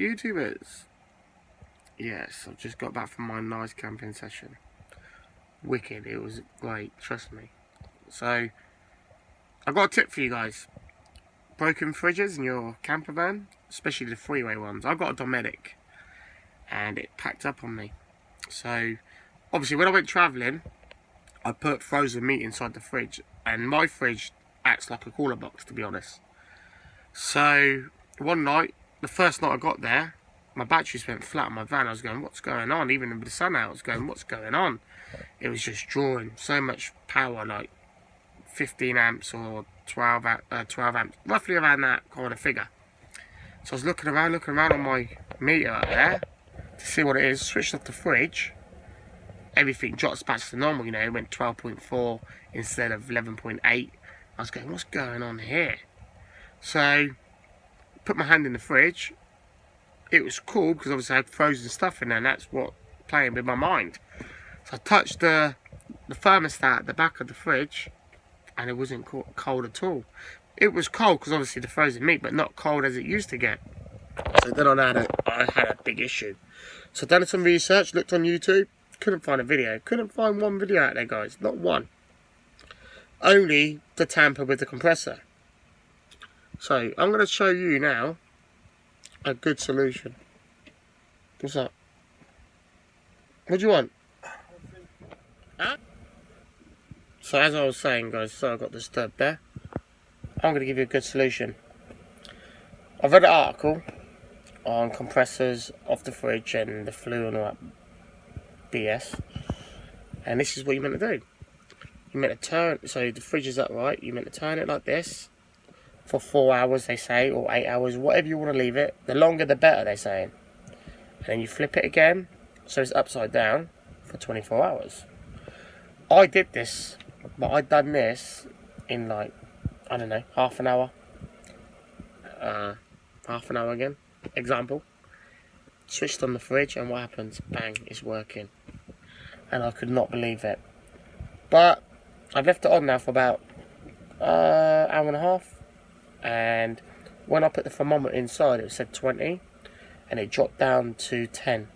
YouTubers? Yes, I've just got back from my nice camping session. Wicked, it was great, trust me. So, I've got a tip for you guys. Broken fridges in your camper van, especially the freeway ones. I've got a Dometic and it packed up on me. So, obviously when I went travelling, I put frozen meat inside the fridge, and my fridge acts like a cooler box, to be honest. So, one night, the first night I got there, my batteries went flat on my van. I was going, what's going on? Even with the sun out, I was going, what's going on? It was just drawing so much power, like 15 amps or 12 amps, roughly around that kind of figure. So I was looking around on my meter up there to see what it is. Switched off the fridge. Everything drops back to normal, you know, it went 12.4 instead of 11.8. I was going, what's going on here? So, put my hand in the fridge. It was cool because obviously I had frozen stuff in there, and that's what playing with my mind. So I touched the thermostat at the back of the fridge, and it wasn't cold at all. It was cold because obviously the frozen meat, but not cold as it used to get. So then I had a big issue. So I done some research, looked on YouTube, couldn't find a video. Couldn't find one video out there, guys, not one. Only the tamper with the compressor. So I'm going to show you now a good solution. What's up? What do you want? Huh? So as I was saying, guys, so I got disturbed there. I'm going to give you a good solution. I've read an article on compressors off the fridge and the flue and all that BS. And this is what you're meant to do. You're meant to turn, so the fridge is upright, you're meant to turn it like this for 4 hours, they say, or 8 hours, whatever you want to leave it. The longer the better, they're saying. And then you flip it again, so it's upside down for 24 hours. I did this, but I'd done this in like, I don't know, half an hour. Half an hour again, example. Switched on the fridge, and what happens? Bang, it's working. And I could not believe it. But I've left it on now for about hour and a half. And when I put the thermometer inside, it said 20, and it dropped down to 10.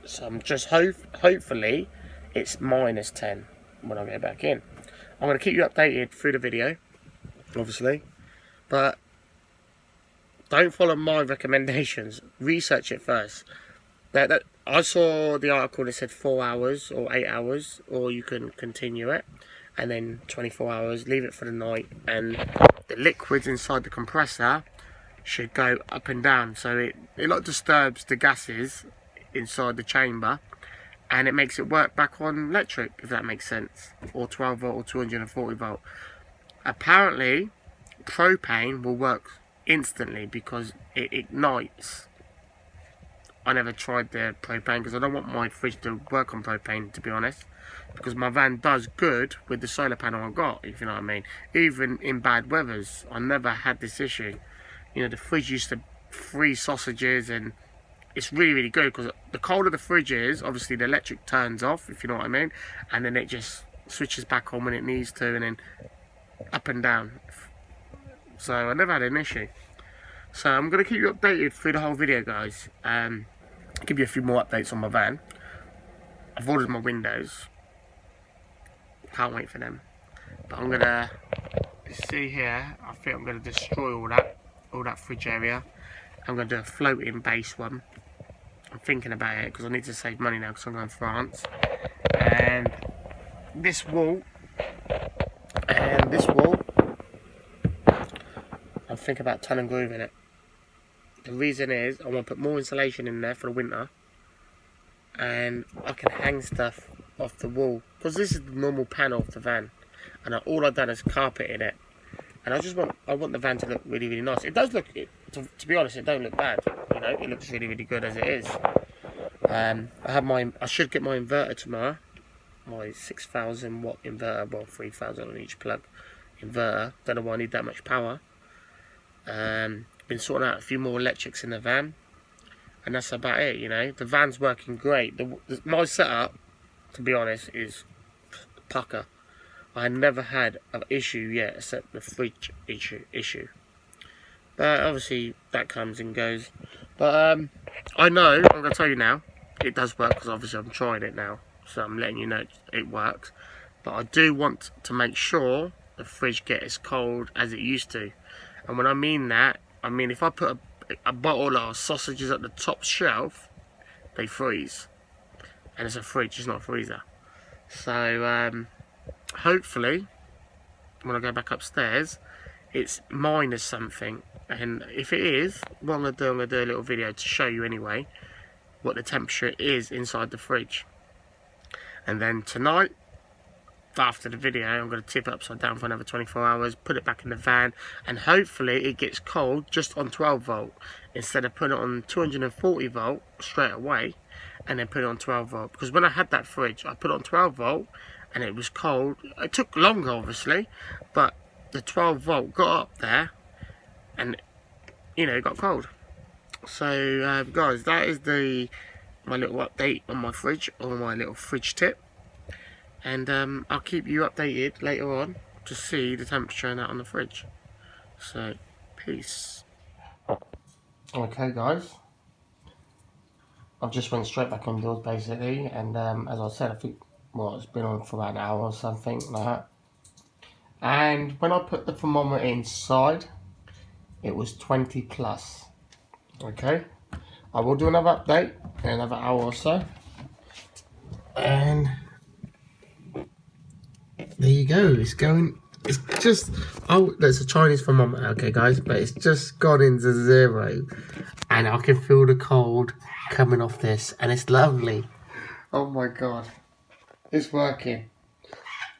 So I'm just hopefully it's minus 10 when I get back in. I'm going to keep you updated through the video, obviously, but don't follow my recommendations. Research it first. I saw the article that said 4 hours or 8 hours, or you can continue it, and then 24 hours, leave it for the night, and the liquids inside the compressor should go up and down, so it like disturbs the gases inside the chamber, and it makes it work back on electric, if that makes sense, or 12 volt or 240 volt. Apparently propane will work instantly because it ignites. I never tried the propane because I don't want my fridge to work on propane, to be honest, because my van does good with the solar panel I've got, if you know what I mean. Even in bad weathers, I never had this issue. You know, the fridge used to freeze sausages, and it's really, really good because the colder the fridge is, obviously the electric turns off, if you know what I mean, and then it just switches back on when it needs to, and then up and down. So I never had an issue. So I'm going to keep you updated through the whole video, guys. Give you a few more updates on my van. I've ordered my windows. Can't wait for them. But I'm going to see here. I think I'm going to destroy all that fridge area. I'm going to do a floating base one. I'm thinking about it because I need to save money now because I'm going to France. And this wall and this wall, I'm thinking about ton and grooving it. The reason is I want to put more insulation in there for the winter, and I can hang stuff off the wall because this is the normal panel of the van, and all I've done is carpeted it. And I want the van to look really, really nice. It does look, to be honest, it don't look bad. You know, it looks really, really good as it is. I should get my inverter tomorrow. My 6,000 watt inverter, well 3,000 on each plug inverter. Don't know why I need that much power. Been sorting out a few more electrics in the van, and that's about it. You know, the van's working great. My setup, to be honest, is pucker. I never had an issue yet except the fridge issue. But obviously that comes and goes. But I know, I'm going to tell you now, it does work because obviously I'm trying it now. So I'm letting you know it works. But I do want to make sure the fridge gets as cold as it used to. And when I mean that, I mean if I put a bottle of sausages at the top shelf, they freeze. And it's a fridge, it's not a freezer. So hopefully, when I go back upstairs, it's minus something. And if it is, what I'm going to do a little video to show you anyway what the temperature is inside the fridge. And then tonight, after the video, I'm going to tip it upside down for another 24 hours, put it back in the van, and hopefully it gets cold just on 12 volt instead of putting it on 240 volt straight away and then put it on 12 volt. Because when I had that fridge, I put it on 12 volt and it was cold. It took longer obviously, but the 12 volt got up there and you know it got cold. So guys, that is my little update on my fridge, or my little fridge tip. And I'll keep you updated later on to see the temperature and that on the fridge. So, peace. Okay guys, I've just went straight back indoors basically, and as I said, I think, well, it's been on for about an hour or something like that. And when I put the thermometer inside, it was 20 plus. Okay, I will do another update in another hour or so. And there you go, it's just, oh, there's a Chinese thermometer, okay guys, but it's just gone into 0. And I can feel the cold coming off this, and it's lovely. Oh my god, it's working.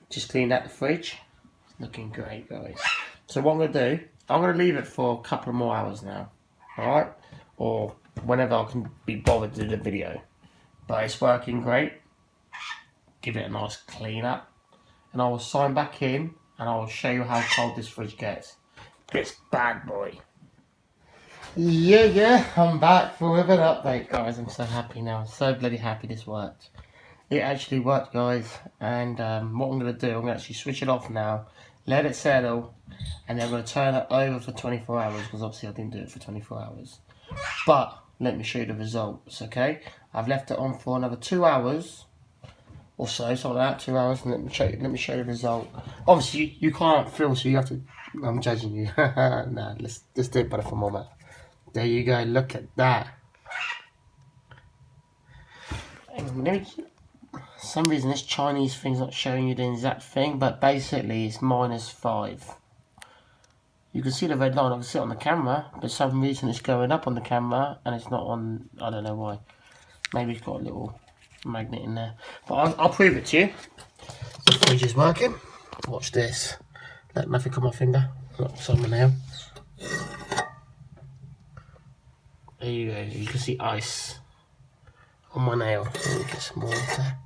Just cleaned out the fridge, it's looking great guys. So what I'm going to do, I'm going to leave it for a couple of more hours now, alright? Or whenever I can be bothered to do the video. But it's working great. Give it a nice clean up. And I will sign back in and I will show you how cold this fridge gets. This bad boy. Yeah, I'm back for an update guys. I'm so happy now. I'm so bloody happy this worked. It actually worked guys. And what I'm going to do, I'm going to actually switch it off now. Let it settle. And then I'm going to turn it over for 24 hours. Because obviously I didn't do it for 24 hours. But let me show you the results, okay? I've left it on for another 2 hours. Or so, something like that, 2 hours, and let me show you the result. Obviously, you can't feel, so you have to. I'm judging you. Nah, let's do it by the thermometer. There you go. Look at that. For some reason, this Chinese thing's not showing you the exact thing, but basically, it's -5. You can see the red line. I can see it on the camera, but for some reason, it's going up on the camera, and it's not on. I don't know why. Maybe it's got a little magnet in there, but I'll prove it to you. The fridge is working. Watch this. Let nothing on my finger. Not some my nail. There you go. You can see ice on my nail. Let me get some more of that.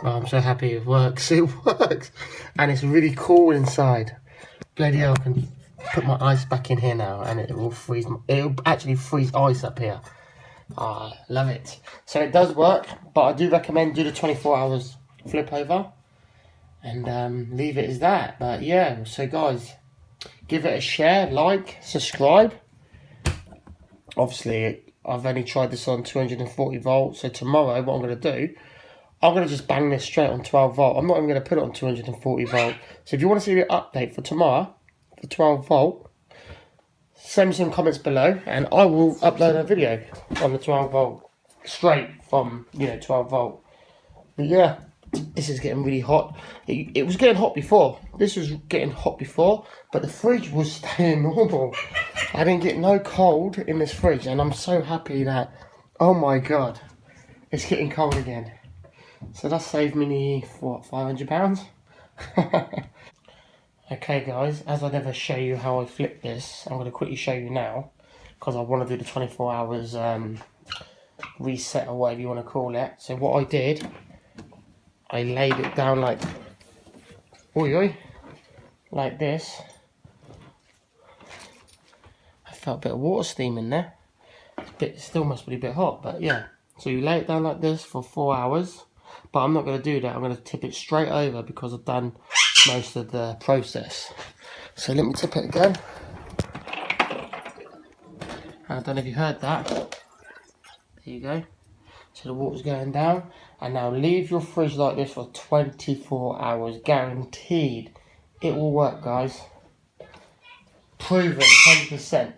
Oh, I'm so happy it works. It works, and it's really cool inside. Bloody hell! I can put my ice back in here now, and it will freeze. It'll actually freeze ice up here. Oh, love it. So it does work, but I do recommend do the 24 hours flip over and leave it as that. But yeah, so guys, give it a share, like, subscribe. Obviously, I've only tried this on 240 volts, so tomorrow what I'm going to do, I'm going to just bang this straight on 12 volt. I'm not even going to put it on 240 volt. So if you want to see the update for tomorrow, for 12 volt, send me some comments below and I will upload a video on the 12 volt straight from 12 volt. But yeah, this is getting really hot. It was getting hot before. This was getting hot before, but the fridge was staying normal. I didn't get no cold in this fridge, and I'm so happy that, oh my god, it's getting cold again. So that saved me what, £500? Okay guys, as I never show you how I flip this, I'm going to quickly show you now, because I want to do the 24 hours reset or whatever you want to call it. So what I did, I laid it down like, like this. I felt a bit of water steam in there. It still must be a bit hot, but yeah. So you lay it down like this for 4 hours, but I'm not going to do that. I'm going to tip it straight over because I've done most of the process. So let me tip it again. I don't know if you heard that. There you go. So the water's going down. And now leave your fridge like this for 24 hours. Guaranteed. It will work, guys. Proven, 100%.